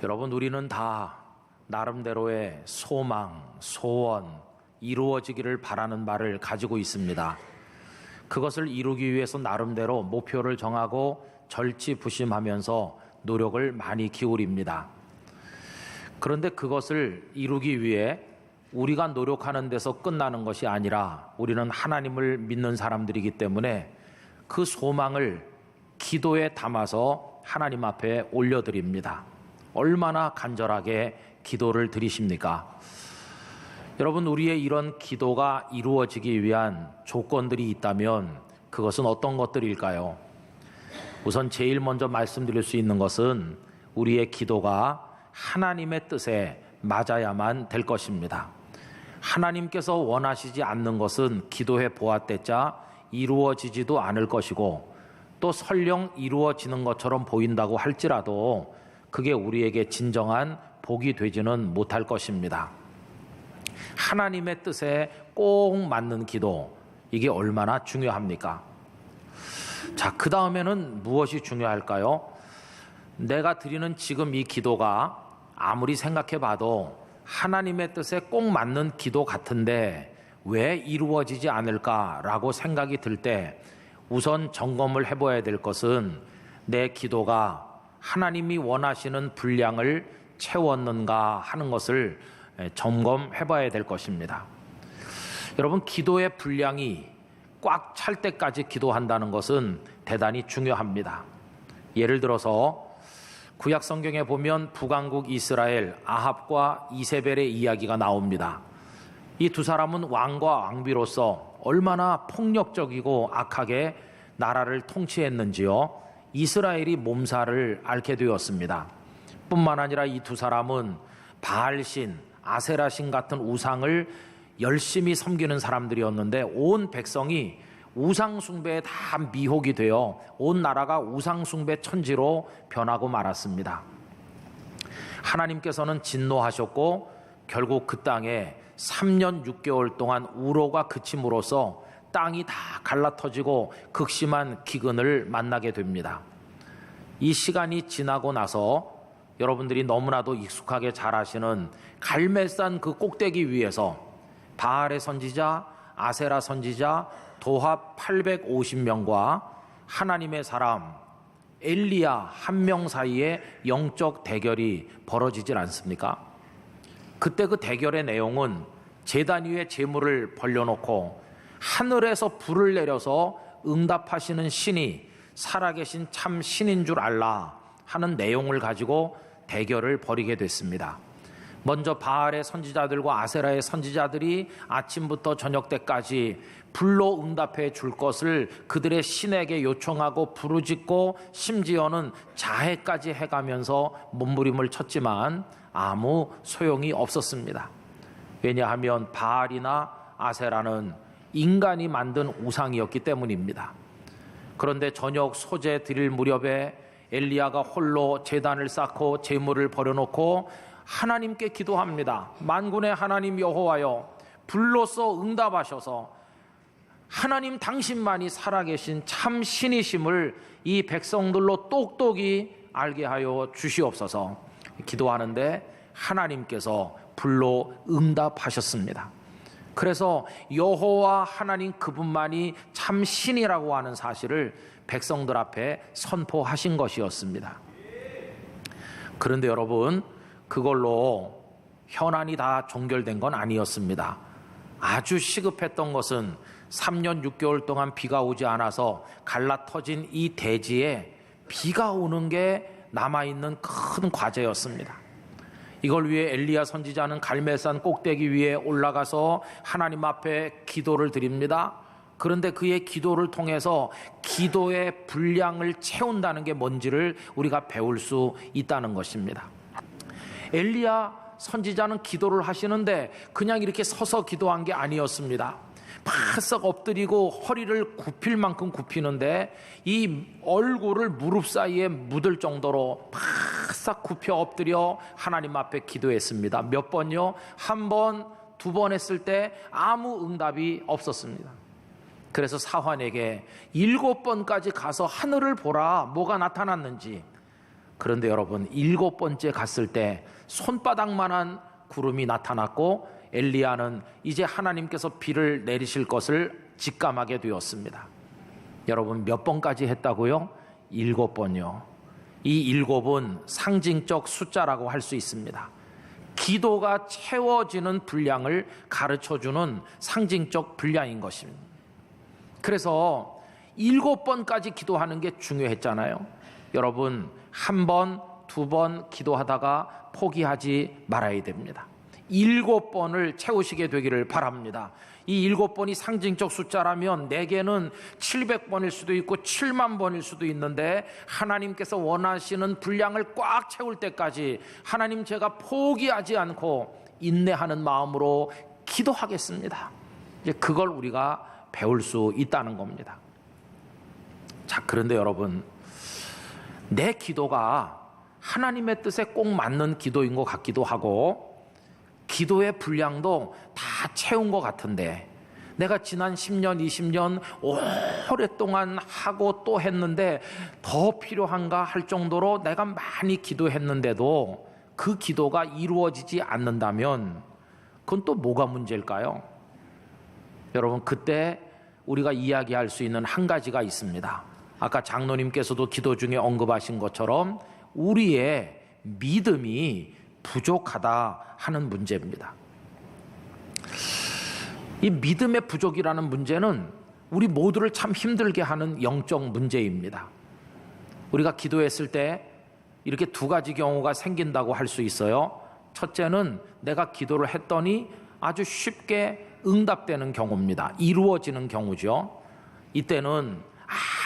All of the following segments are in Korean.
여러분, 우리는 다 나름대로의 소망, 소원, 이루어지기를 바라는 바를 가지고 있습니다. 그것을 이루기 위해서 나름대로 목표를 정하고 절치부심하면서 노력을 많이 기울입니다. 그런데 그것을 이루기 위해 우리가 노력하는 데서 끝나는 것이 아니라 우리는 하나님을 믿는 사람들이기 때문에 그 소망을 기도에 담아서 하나님 앞에 올려드립니다. 얼마나 간절하게 기도를 드리십니까? 여러분, 우리의 이런 기도가 이루어지기 위한 조건들이 있다면 그것은 어떤 것들일까요? 우선 제일 먼저 말씀드릴 수 있는 것은 우리의 기도가 하나님의 뜻에 맞아야만 될 것입니다. 하나님께서 원하시지 않는 것은 기도해 보았댔자 이루어지지도 않을 것이고, 또 설령 이루어지는 것처럼 보인다고 할지라도 그게 우리에게 진정한 복이 되지는 못할 것입니다. 하나님의 뜻에 꼭 맞는 기도, 이게 얼마나 중요합니까? 자, 그 다음에는 무엇이 중요할까요? 내가 드리는 지금 이 기도가 아무리 생각해 봐도 하나님의 뜻에 꼭 맞는 기도 같은데 왜 이루어지지 않을까라고 생각이 들 때 우선 점검을 해봐야 될 것은 내 기도가 하나님이 원하시는 분량을 채웠는가 하는 것을 점검해봐야 될 것입니다. 여러분, 기도의 분량이 꽉 찰 때까지 기도한다는 것은 대단히 중요합니다. 예를 들어서 구약 성경에 보면 북왕국 이스라엘 아합과 이세벨의 이야기가 나옵니다. 이 두 사람은 왕과 왕비로서 얼마나 폭력적이고 악하게 나라를 통치했는지요, 이스라엘이 몸살을 앓게 되었습니다. 뿐만 아니라 이 두 사람은 바알신, 아세라신 같은 우상을 열심히 섬기는 사람들이었는데 온 백성이 우상숭배에 다 미혹이 되어 온 나라가 우상숭배 천지로 변하고 말았습니다. 하나님께서는 진노하셨고 결국 그 땅에 3년 6개월 동안 우로가 그침으로써 땅이 다 갈라터지고 극심한 기근을 만나게 됩니다. 이 시간이 지나고 나서 여러분들이 너무나도 익숙하게 잘 아시는 갈멜산 그 꼭대기 위에서 바알의 선지자, 아세라 선지자, 도합 850명과 하나님의 사람 엘리야 한 명 사이에 영적 대결이 벌어지질 않습니까? 그때 그 대결의 내용은 제단 위에 제물을 벌려놓고 하늘에서 불을 내려서 응답하시는 신이 살아계신 참 신인 줄 알라 하는 내용을 가지고 대결을 벌이게 됐습니다. 먼저 바알의 선지자들과 아세라의 선지자들이 아침부터 저녁 때까지 불로 응답해 줄 것을 그들의 신에게 요청하고 부르짖고 심지어는 자해까지 해가면서 몸부림을 쳤지만 아무 소용이 없었습니다. 왜냐하면 바알이나 아세라는 인간이 만든 우상이었기 때문입니다. 그런데 저녁 소제 드릴 무렵에 엘리야가 홀로 제단을 쌓고 제물을 버려놓고 하나님께 기도합니다. 만군의 하나님 여호와여, 불로써 응답하셔서 하나님 당신만이 살아계신 참 신이심을 이 백성들로 똑똑히 알게 하여 주시옵소서. 기도하는데 하나님께서 불로 응답하셨습니다. 그래서 여호와 하나님 그분만이 참 신이라고 하는 사실을 백성들 앞에 선포하신 것이었습니다. 그런데 여러분, 그걸로 현안이 다 종결된 건 아니었습니다. 아주 시급했던 것은 3년 6개월 동안 비가 오지 않아서 갈라터진 이 대지에 비가 오는 게 남아있는 큰 과제였습니다. 이걸 위해 엘리야 선지자는 갈멜산 꼭대기 위에 올라가서 하나님 앞에 기도를 드립니다. 그런데 그의 기도를 통해서 기도의 분량을 채운다는 게 뭔지를 우리가 배울 수 있다는 것입니다. 엘리야 선지자는 기도를 하시는데 그냥 이렇게 서서 기도한 게 아니었습니다. 바싹 엎드리고 허리를 굽힐 만큼 굽히는데 이 얼굴을 무릎 사이에 묻을 정도로 바싹 굽혀 엎드려 하나님 앞에 기도했습니다. 몇 번요? 한 번, 두 번 했을 때 아무 응답이 없었습니다. 그래서 사환에게 7번까지 가서 하늘을 보라, 뭐가 나타났는지. 그런데 여러분 7번째 갔을 때 손바닥만한 구름이 나타났고 엘리야는 이제 하나님께서 비를 내리실 것을 직감하게 되었습니다. 여러분 몇 번까지 했다고요? 7번이요. 이 7은 상징적 숫자라고 할 수 있습니다. 기도가 채워지는 분량을 가르쳐주는 상징적 분량인 것입니다. 그래서 7번까지 기도하는 게 중요했잖아요. 여러분 1번, 2번 기도하다가 포기하지 말아야 됩니다. 7번을 채우시게 되기를 바랍니다. 이 7번이 상징적 숫자라면 내게는 700번일 수도 있고 7만 번일 수도 있는데 하나님께서 원하시는 분량을 꽉 채울 때까지 하나님 제가 포기하지 않고 인내하는 마음으로 기도하겠습니다. 이제 그걸 우리가 배울 수 있다는 겁니다. 자, 그런데 여러분 내 기도가 하나님의 뜻에 꼭 맞는 기도인 것 같기도 하고 기도의 분량도 다 채운 것 같은데 내가 지난 10년, 20년 오랫동안 하고 또 했는데 더 필요한가 할 정도로 내가 많이 기도했는데도 그 기도가 이루어지지 않는다면 그건 또 뭐가 문제일까요? 여러분 그때 우리가 이야기할 수 있는 한 가지가 있습니다. 아까 장로님께서도 기도 중에 언급하신 것처럼 우리의 믿음이 부족하다 하는 문제입니다. 이 믿음의 부족이라는 문제는 우리 모두를 참 힘들게 하는 영적 문제입니다. 우리가 기도했을 때 이렇게 두 가지 경우가 생긴다고 할 수 있어요. 첫째는 내가 기도를 했더니 아주 쉽게 응답되는 경우입니다. 이루어지는 경우죠. 이때는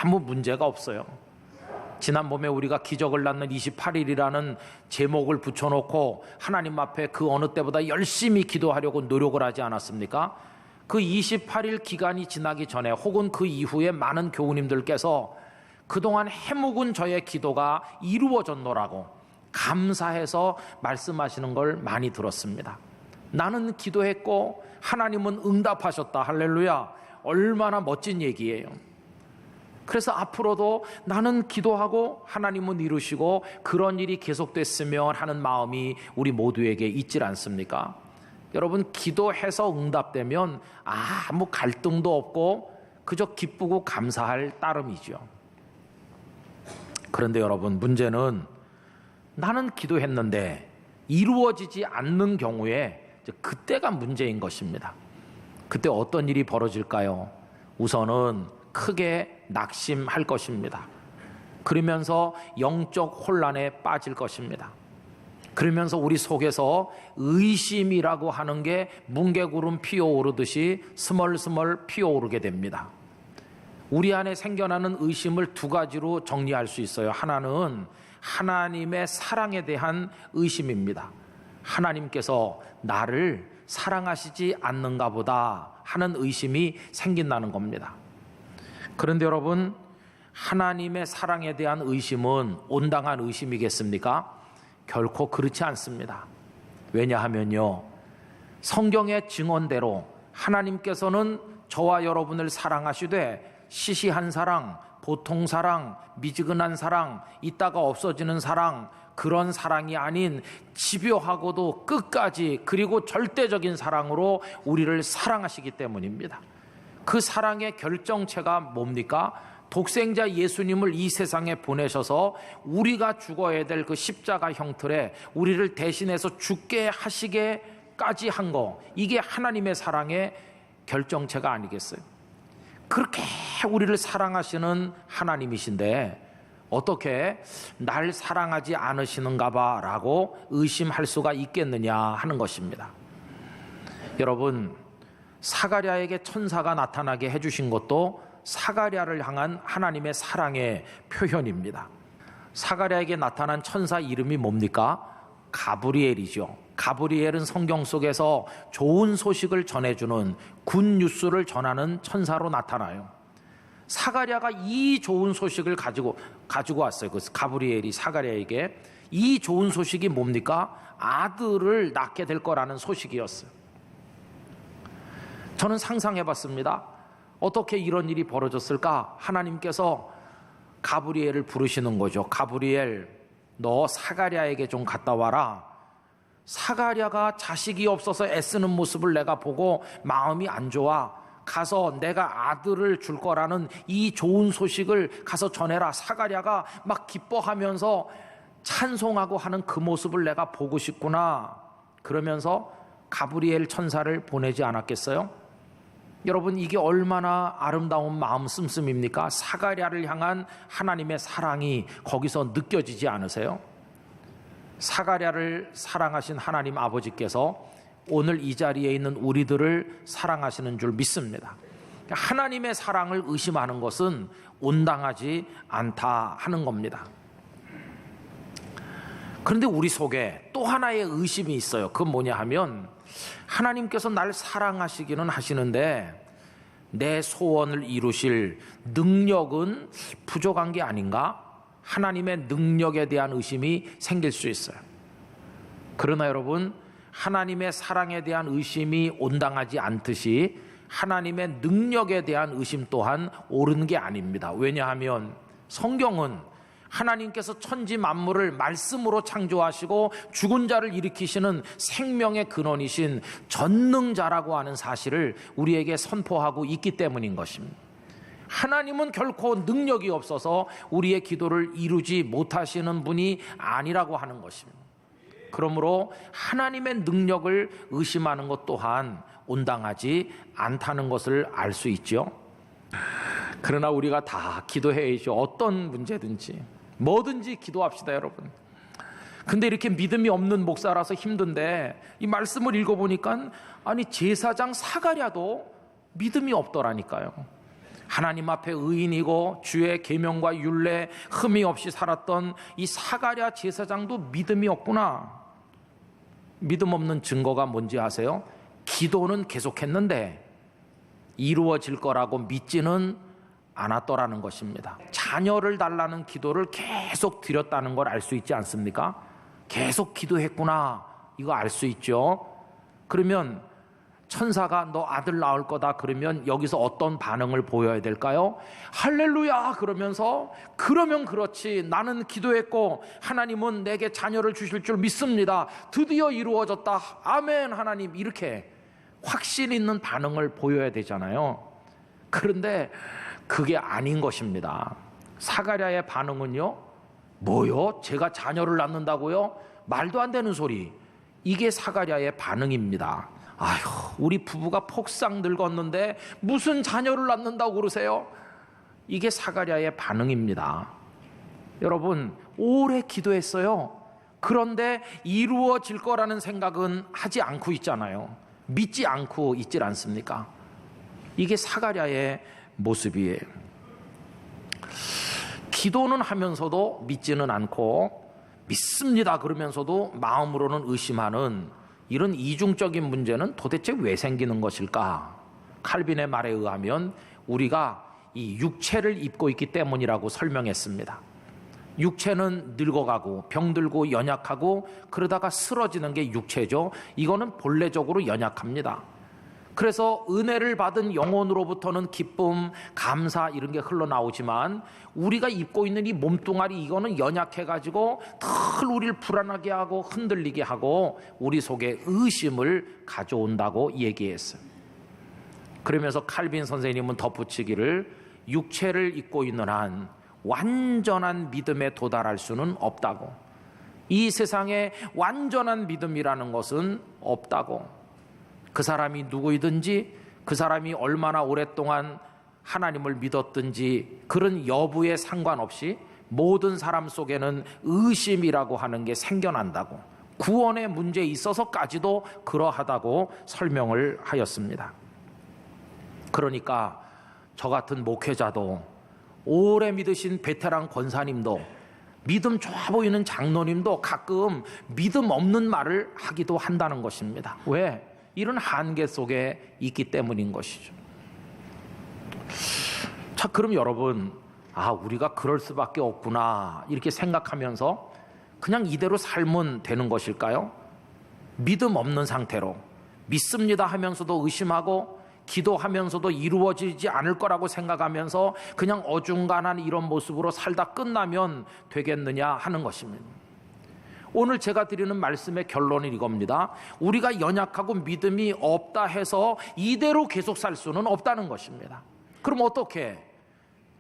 아무 문제가 없어요. 지난 봄에 우리가 기적을 낳는 28일이라는 제목을 붙여놓고 하나님 앞에 그 어느 때보다 열심히 기도하려고 노력을 하지 않았습니까? 그 28일 기간이 지나기 전에 혹은 그 이후에 많은 교우님들께서 그동안 해묵은 저의 기도가 이루어졌노라고 감사해서 말씀하시는 걸 많이 들었습니다. 나는 기도했고 하나님은 응답하셨다. 할렐루야. 얼마나 멋진 얘기예요. 그래서 앞으로도 나는 기도하고 하나님은 이루시고 그런 일이 계속됐으면 하는 마음이 우리 모두에게 있질 않습니까? 여러분 기도해서 응답되면 아무 갈등도 없고 그저 기쁘고 감사할 따름이죠. 그런데 여러분 문제는 나는 기도했는데 이루어지지 않는 경우에 그때가 문제인 것입니다. 그때 어떤 일이 벌어질까요? 우선은 크게 낙심할 것입니다. 그러면서 영적 혼란에 빠질 것입니다. 그러면서 우리 속에서 의심이라고 하는 게 뭉게구름 피어오르듯이 스멀스멀 피어오르게 됩니다. 우리 안에 생겨나는 의심을 두 가지로 정리할 수 있어요. 하나는 하나님의 사랑에 대한 의심입니다. 하나님께서 나를 사랑하시지 않는가 보다 하는 의심이 생긴다는 겁니다. 그런데 여러분 하나님의 사랑에 대한 의심은 온당한 의심이겠습니까? 결코 그렇지 않습니다. 왜냐하면요 성경의 증언대로 하나님께서는 저와 여러분을 사랑하시되 시시한 사랑, 보통 사랑, 미지근한 사랑, 있다가 없어지는 사랑, 그런 사랑이 아닌 집요하고도 끝까지 그리고 절대적인 사랑으로 우리를 사랑하시기 때문입니다. 그 사랑의 결정체가 뭡니까? 독생자 예수님을 이 세상에 보내셔서 우리가 죽어야 될 그 십자가 형틀에 우리를 대신해서 죽게 하시게까지 한 거, 이게 하나님의 사랑의 결정체가 아니겠어요? 그렇게 우리를 사랑하시는 하나님이신데 어떻게 날 사랑하지 않으시는가 봐 라고 의심할 수가 있겠느냐 하는 것입니다. 여러분 사가랴에게 천사가 나타나게 해주신 것도 사가랴를 향한 하나님의 사랑의 표현입니다. 사가랴에게 나타난 천사 이름이 뭡니까? 가브리엘이죠. 가브리엘은 성경 속에서 좋은 소식을 전해주는 굿뉴스를 전하는 천사로 나타나요. 사가랴가 이 좋은 소식을 가지고 왔어요. 그 가브리엘이 사가랴에게 이 좋은 소식이 뭡니까? 아들을 낳게 될 거라는 소식이었어요. 저는 상상해봤습니다. 어떻게 이런 일이 벌어졌을까? 하나님께서 가브리엘을 부르시는 거죠. 가브리엘, 너 사가랴에게 좀 갔다 와라. 사가랴가 자식이 없어서 애쓰는 모습을 내가 보고 마음이 안 좋아. 가서 내가 아들을 줄 거라는 이 좋은 소식을 가서 전해라. 사가랴가 막 기뻐하면서 찬송하고 하는 그 모습을 내가 보고 싶구나. 그러면서 가브리엘 천사를 보내지 않았겠어요? 여러분, 이게 얼마나 아름다운 마음 씀씀입니까? 사가랴를 향한 하나님의 사랑이 거기서 느껴지지 않으세요? 사가랴를 사랑하신 하나님 아버지께서 오늘 이 자리에 있는 우리들을 사랑하시는 줄 믿습니다. 하나님의 사랑을 의심하는 것은 온당하지 않다 하는 겁니다. 그런데 우리 속에 또 하나의 의심이 있어요. 그건 뭐냐 하면, 하나님께서 날 사랑하시기는 하시는데 내 소원을 이루실 능력은 부족한 게 아닌가? 하나님의 능력에 대한 의심이 생길 수 있어요. 그러나 여러분, 하나님의 사랑에 대한 의심이 온당하지 않듯이 하나님의 능력에 대한 의심 또한 옳은 게 아닙니다. 왜냐하면 성경은 하나님께서 천지 만물을 말씀으로 창조하시고 죽은 자를 일으키시는 생명의 근원이신 전능자라고 하는 사실을 우리에게 선포하고 있기 때문인 것입니다. 하나님은 결코 능력이 없어서 우리의 기도를 이루지 못하시는 분이 아니라고 하는 것입니다. 그러므로 하나님의 능력을 의심하는 것 또한 온당하지 않다는 것을 알 수 있죠. 그러나 우리가 다 기도해야죠. 어떤 문제든지 뭐든지 기도합시다, 여러분. 근데 이렇게 믿음이 없는 목사라서 힘든데 이 말씀을 읽어보니까 아니 제사장 사가랴도 믿음이 없더라니까요. 하나님 앞에 의인이고 주의 계명과 율례 흠이 없이 살았던 이 사가랴 제사장도 믿음이 없구나. 믿음 없는 증거가 뭔지 아세요? 기도는 계속했는데 이루어질 거라고 믿지는 않았더라는 것입니다. 자녀를 달라는 기도를 계속 드렸다는 걸 알 수 있지 않습니까? 계속 기도했구나, 이거 알 수 있죠. 그러면 천사가 너 아들 낳을 거다 그러면 여기서 어떤 반응을 보여야 될까요? 할렐루야 그러면서 그러면 그렇지, 나는 기도했고 하나님은 내게 자녀를 주실 줄 믿습니다, 드디어 이루어졌다, 아멘 하나님, 이렇게 확신 있는 반응을 보여야 되잖아요. 그런데 그게 아닌 것입니다. 사가랴의 반응은요, 뭐요? 제가 자녀를 낳는다고요? 말도 안 되는 소리. 이게 사가랴의 반응입니다. 아휴, 우리 부부가 폭삭 늙었는데 무슨 자녀를 낳는다고 그러세요? 이게 사가랴의 반응입니다. 여러분, 오래 기도했어요. 그런데 이루어질 거라는 생각은 하지 않고 있잖아요. 믿지 않고 있질 않습니까? 이게 사가랴의 모습이에요. 기도는 하면서도 믿지는 않고 믿습니다 그러면서도 마음으로는 의심하는 이런 이중적인 문제는 도대체 왜 생기는 것일까? 칼빈의 말에 의하면 우리가 이 육체를 입고 있기 때문이라고 설명했습니다. 육체는 늙어가고 병들고 연약하고 그러다가 쓰러지는 게 육체죠. 이거는 본래적으로 연약합니다. 그래서 은혜를 받은 영혼으로부터는 기쁨, 감사 이런 게 흘러나오지만 우리가 입고 있는 이 몸뚱아리, 이거는 연약해가지고 늘 우리를 불안하게 하고 흔들리게 하고 우리 속에 의심을 가져온다고 얘기했어요. 그러면서 칼빈 선생님은 덧붙이기를 육체를 입고 있는 한 완전한 믿음에 도달할 수는 없다고, 이 세상에 완전한 믿음이라는 것은 없다고, 그 사람이 누구이든지 그 사람이 얼마나 오랫동안 하나님을 믿었든지 그런 여부에 상관없이 모든 사람 속에는 의심이라고 하는 게 생겨난다고, 구원의 문제에 있어서까지도 그러하다고 설명을 하였습니다. 그러니까 저 같은 목회자도, 오래 믿으신 베테랑 권사님도, 믿음 좋아 보이는 장로님도 가끔 믿음 없는 말을 하기도 한다는 것입니다. 왜? 이런 한계 속에 있기 때문인 것이죠. 자, 그럼 여러분, 우리가 그럴 수밖에 없구나 이렇게 생각하면서 그냥 이대로 살면 되는 것일까요? 믿음 없는 상태로 믿습니다 하면서도 의심하고 기도하면서도 이루어지지 않을 거라고 생각하면서 그냥 어중간한 이런 모습으로 살다 끝나면 되겠느냐 하는 것입니다. 오늘 제가 드리는 말씀의 결론은 이겁니다. 우리가 연약하고 믿음이 없다 해서 이대로 계속 살 수는 없다는 것입니다. 그럼 어떻게?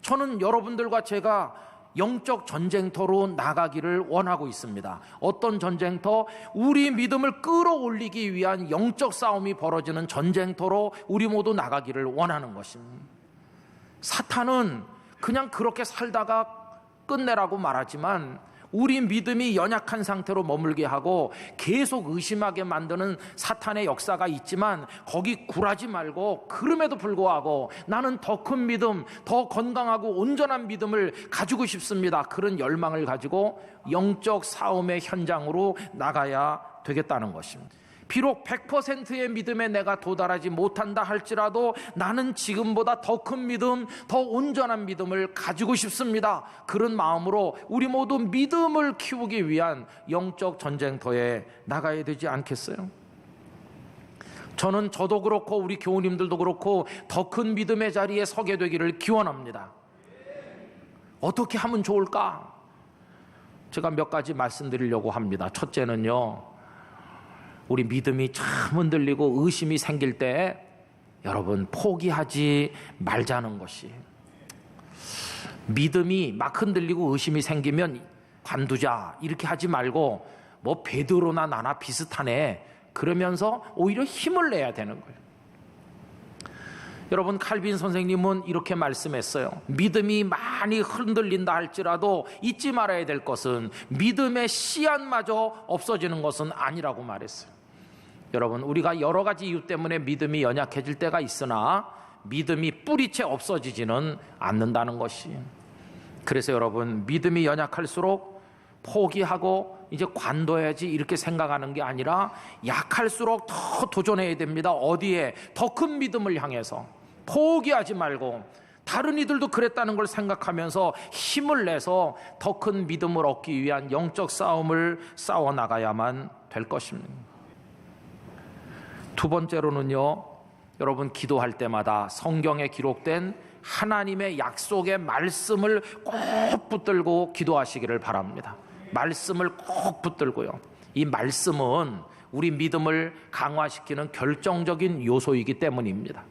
저는 여러분들과 제가 영적 전쟁터로 나가기를 원하고 있습니다. 어떤 전쟁터? 우리 믿음을 끌어올리기 위한 영적 싸움이 벌어지는 전쟁터로 우리 모두 나가기를 원하는 것입니다. 사탄은 그냥 그렇게 살다가 끝내라고 말하지만 우리 믿음이 연약한 상태로 머물게 하고 계속 의심하게 만드는 사탄의 역사가 있지만 거기 굴하지 말고 그럼에도 불구하고 나는 더 큰 믿음, 더 건강하고 온전한 믿음을 가지고 싶습니다. 그런 열망을 가지고 영적 싸움의 현장으로 나가야 되겠다는 것입니다. 비록 100%의 믿음에 내가 도달하지 못한다 할지라도 나는 지금보다 더 큰 믿음, 더 온전한 믿음을 가지고 싶습니다. 그런 마음으로 우리 모두 믿음을 키우기 위한 영적 전쟁터에 나가야 되지 않겠어요? 저도 그렇고 우리 교우님들도 그렇고 더 큰 믿음의 자리에 서게 되기를 기원합니다. 어떻게 하면 좋을까? 제가 몇 가지 말씀드리려고 합니다. 첫째는요, 우리 믿음이 참 흔들리고 의심이 생길 때 여러분 포기하지 말자는 것이, 믿음이 막 흔들리고 의심이 생기면 관두자 이렇게 하지 말고 뭐 베드로나 나나 비슷하네 그러면서 오히려 힘을 내야 되는 거예요. 여러분, 칼빈 선생님은 이렇게 말씀했어요. 믿음이 많이 흔들린다 할지라도 잊지 말아야 될 것은 믿음의 씨앗마저 없어지는 것은 아니라고 말했어요. 여러분, 우리가 여러 가지 이유 때문에 믿음이 연약해질 때가 있으나 믿음이 뿌리채 없어지지는 않는다는 것이. 그래서 여러분, 믿음이 연약할수록 포기하고 이제 관둬야지 이렇게 생각하는 게 아니라 약할수록 더 도전해야 됩니다. 어디에? 더 큰 믿음을 향해서 포기하지 말고 다른 이들도 그랬다는 걸 생각하면서 힘을 내서 더 큰 믿음을 얻기 위한 영적 싸움을 싸워나가야만 될 것입니다. 두 번째로는요, 여러분 기도할 때마다 성경에 기록된 하나님의 약속의 말씀을 꼭 붙들고 기도하시기를 바랍니다. 말씀을 꼭 붙들고요. 이 말씀은 우리 믿음을 강화시키는 결정적인 요소이기 때문입니다.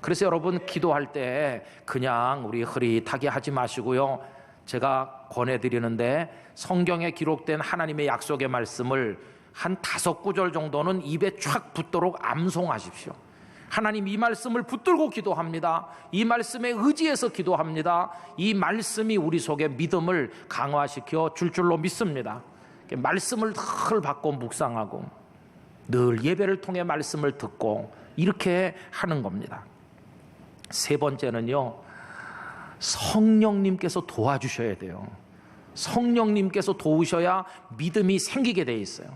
그래서 여러분 기도할 때 그냥 우리 흐릿하게 하지 마시고요, 제가 권해드리는데 성경에 기록된 하나님의 약속의 말씀을 한 5구절 정도는 입에 촥 붙도록 암송하십시오. 하나님, 이 말씀을 붙들고 기도합니다. 이 말씀에 의지해서 기도합니다. 이 말씀이 우리 속에 믿음을 강화시켜 줄 줄로 믿습니다. 말씀을 늘 받고 묵상하고 늘 예배를 통해 말씀을 듣고 이렇게 하는 겁니다. 세 번째는요, 성령님께서 도와주셔야 돼요. 성령님께서 도우셔야 믿음이 생기게 돼 있어요.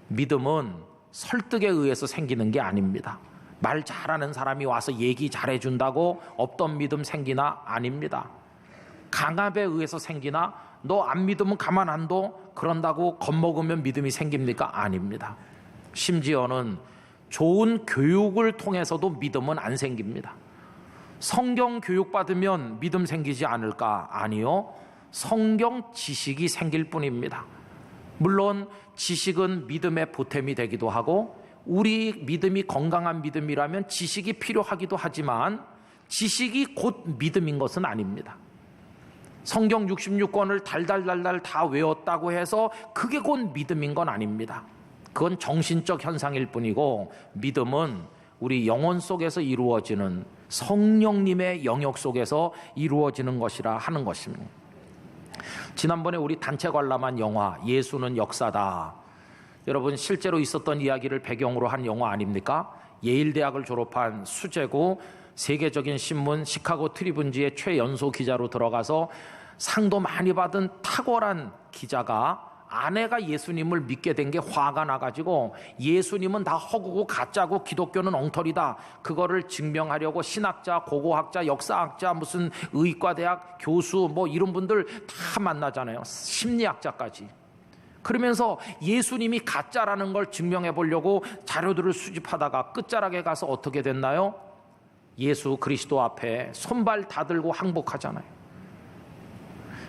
믿음은 설득에 의해서 생기는 게 아닙니다. 말 잘하는 사람이 와서 얘기 잘해준다고 없던 믿음 생기나? 아닙니다. 강압에 의해서 생기나? 너 안 믿으면 가만 안 둬? 그런다고 겁먹으면 믿음이 생깁니까? 아닙니다. 심지어는 좋은 교육을 통해서도 믿음은 안 생깁니다. 성경 교육 받으면 믿음 생기지 않을까? 아니요, 성경 지식이 생길 뿐입니다. 물론 지식은 믿음의 보탬이 되기도 하고 우리 믿음이 건강한 믿음이라면 지식이 필요하기도 하지만 지식이 곧 믿음인 것은 아닙니다. 성경 66권을 달달달달 다 외웠다고 해서 그게 곧 믿음인 건 아닙니다. 그건 정신적 현상일 뿐이고 믿음은 우리 영혼 속에서 이루어지는 성령님의 영역 속에서 이루어지는 것이라 하는 것입니다. 지난번에 우리 단체 관람한 영화 예수는 역사다, 여러분 실제로 있었던 이야기를 배경으로 한 영화 아닙니까? 예일 대학을 졸업한 수재고 세계적인 신문 시카고 트리뷴지의 최연소 기자로 들어가서 상도 많이 받은 탁월한 기자가 아내가 예수님을 믿게 된 게 화가 나가지고 예수님은 다 허구고 가짜고 기독교는 엉터리다, 그거를 증명하려고 신학자, 고고학자, 역사학자, 무슨 의과대학 교수 뭐 이런 분들 다 만나잖아요. 심리학자까지. 그러면서 예수님이 가짜라는 걸 증명해 보려고 자료들을 수집하다가 끝자락에 가서 어떻게 됐나요? 예수 그리스도 앞에 손발 다 들고 항복하잖아요.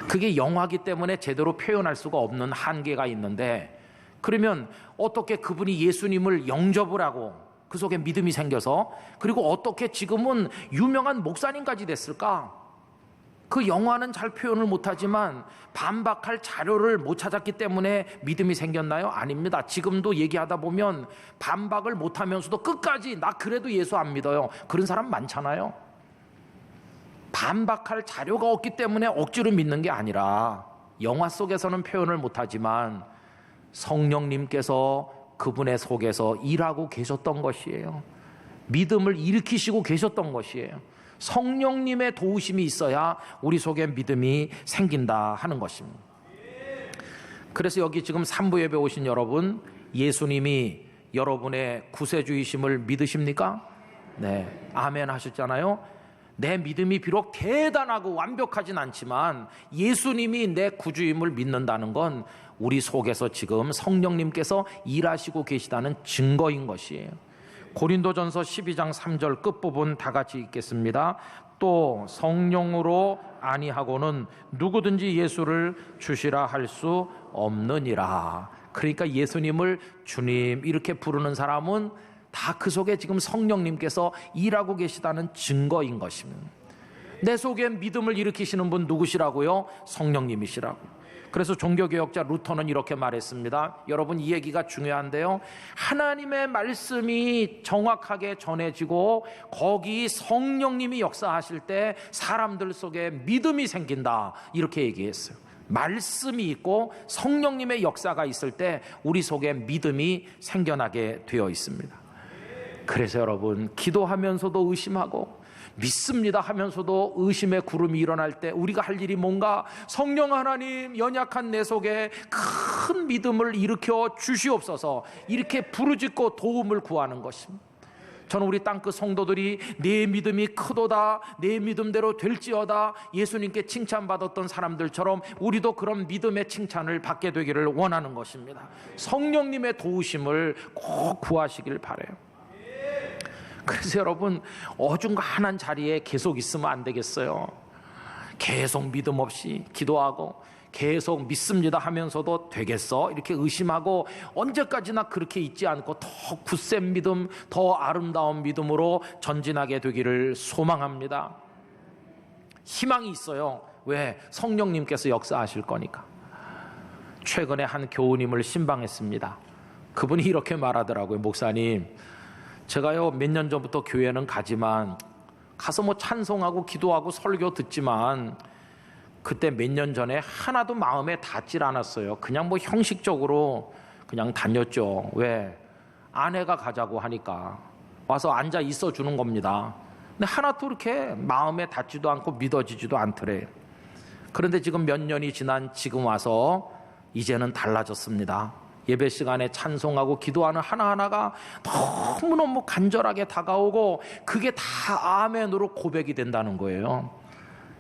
그게 영화기 때문에 제대로 표현할 수가 없는 한계가 있는데, 그러면 어떻게 그분이 예수님을 영접을 하고 그 속에 믿음이 생겨서, 그리고 어떻게 지금은 유명한 목사님까지 됐을까? 그 영화는 잘 표현을 못하지만 반박할 자료를 못 찾았기 때문에 믿음이 생겼나요? 아닙니다. 지금도 얘기하다 보면 반박을 못하면서도 끝까지 나 그래도 예수 안 믿어요, 그런 사람 많잖아요. 반박할 자료가 없기 때문에 억지로 믿는 게 아니라, 영화 속에서는 표현을 못하지만 성령님께서 그분의 속에서 일하고 계셨던 것이에요. 믿음을 일으키시고 계셨던 것이에요. 성령님의 도우심이 있어야 우리 속에 믿음이 생긴다 하는 것입니다. 그래서 여기 지금 산부 예배 오신 여러분, 예수님이 여러분의 구세주이심을 믿으십니까? 네, 아멘 하셨잖아요. 내 믿음이 비록 대단하고 완벽하진 않지만 예수님이 내 구주임을 믿는다는 건 우리 속에서 지금 성령님께서 일하시고 계시다는 증거인 것이에요. 고린도전서 12장 3절 끝부분 다 같이 읽겠습니다. 또 성령으로 아니하고는 누구든지 예수를 주시라 할 수 없느니라. 그러니까 예수님을 주님 이렇게 부르는 사람은 다 그 속에 지금 성령님께서 일하고 계시다는 증거인 것입니다. 내 속에 믿음을 일으키시는 분 누구시라고요? 성령님이시라고. 그래서 종교개혁자 루터는 이렇게 말했습니다. 여러분, 이 얘기가 중요한데요, 하나님의 말씀이 정확하게 전해지고 거기 성령님이 역사하실 때 사람들 속에 믿음이 생긴다, 이렇게 얘기했어요. 말씀이 있고 성령님의 역사가 있을 때 우리 속에 믿음이 생겨나게 되어 있습니다. 그래서 여러분, 기도하면서도 의심하고 믿습니다 하면서도 의심의 구름이 일어날 때 우리가 할 일이 뭔가, 성령 하나님, 연약한 내 속에 큰 믿음을 일으켜 주시옵소서, 이렇게 부르짖고 도움을 구하는 것입니다. 저는 우리 땅끝 성도들이 내 믿음이 크도다, 내 믿음대로 될지어다 예수님께 칭찬받았던 사람들처럼 우리도 그런 믿음의 칭찬을 받게 되기를 원하는 것입니다. 성령님의 도우심을 꼭 구하시길 바라요. 그래서 여러분, 어중간한 자리에 계속 있으면 안 되겠어요. 계속 믿음 없이 기도하고 계속 믿습니다 하면서도 되겠어? 이렇게 의심하고 언제까지나 그렇게 있지 않고 더 굳센 믿음, 더 아름다운 믿음으로 전진하게 되기를 소망합니다. 희망이 있어요. 왜? 성령님께서 역사하실 거니까. 최근에 한 교우님을 신방했습니다. 그분이 이렇게 말하더라고요. 목사님, 제가요 몇 년 전부터 교회는 가지만 가서 뭐 찬송하고 기도하고 설교 듣지만 그때 몇 년 전에 하나도 마음에 닿질 않았어요. 그냥 뭐 형식적으로 그냥 다녔죠. 왜? 아내가 가자고 하니까 와서 앉아 있어 주는 겁니다. 근데 하나도 그렇게 마음에 닿지도 않고 믿어지지도 않더래요. 그런데 지금 몇 년이 지난 지금 와서 이제는 달라졌습니다. 예배 시간에 찬송하고 기도하는 하나하나가 너무너무 간절하게 다가오고 그게 다 아멘으로 고백이 된다는 거예요.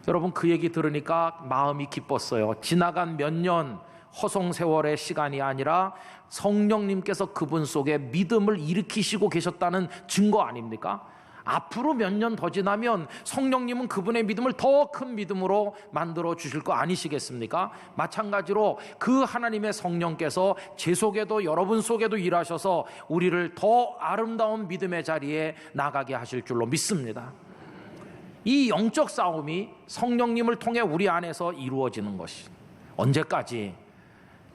여러분, 그 얘기 들으니까 마음이 기뻤어요. 지나간 몇 년 허송세월의 시간이 아니라 성령님께서 그분 속에 믿음을 일으키시고 계셨다는 증거 아닙니까? 앞으로 몇 년 더 지나면 성령님은 그분의 믿음을 더 큰 믿음으로 만들어 주실 거 아니시겠습니까? 마찬가지로 그 하나님의 성령께서 제 속에도 여러분 속에도 일하셔서 우리를 더 아름다운 믿음의 자리에 나가게 하실 줄로 믿습니다. 이 영적 싸움이 성령님을 통해 우리 안에서 이루어지는 것이, 언제까지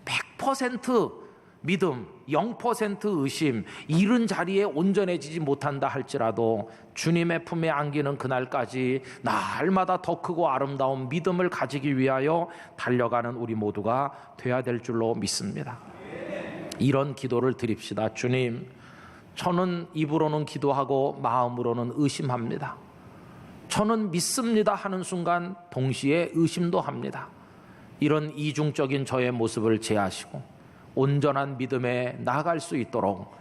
100% 믿음, 0% 의심, 이른 자리에 온전해지지 못한다 할지라도 주님의 품에 안기는 그날까지 날마다 더 크고 아름다운 믿음을 가지기 위하여 달려가는 우리 모두가 돼야 될 줄로 믿습니다. 이런 기도를 드립시다. 주님, 저는 입으로는 기도하고 마음으로는 의심합니다. 저는 믿습니다 하는 순간 동시에 의심도 합니다. 이런 이중적인 저의 모습을 제하시고 온전한 믿음에 나아갈 수 있도록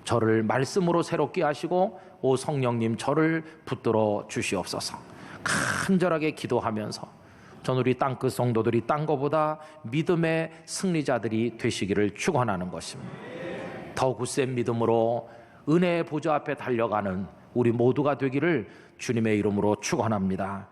저를 말씀으로 새롭게 하시고 오 성령님, 저를 붙들어 주시옵소서. 간절하게 기도하면서 전 우리 땅끝 성도들이 딴 거보다 믿음의 승리자들이 되시기를 축원하는 것입니다. 더 굳센 믿음으로 은혜의 보좌 앞에 달려가는 우리 모두가 되기를 주님의 이름으로 축원합니다.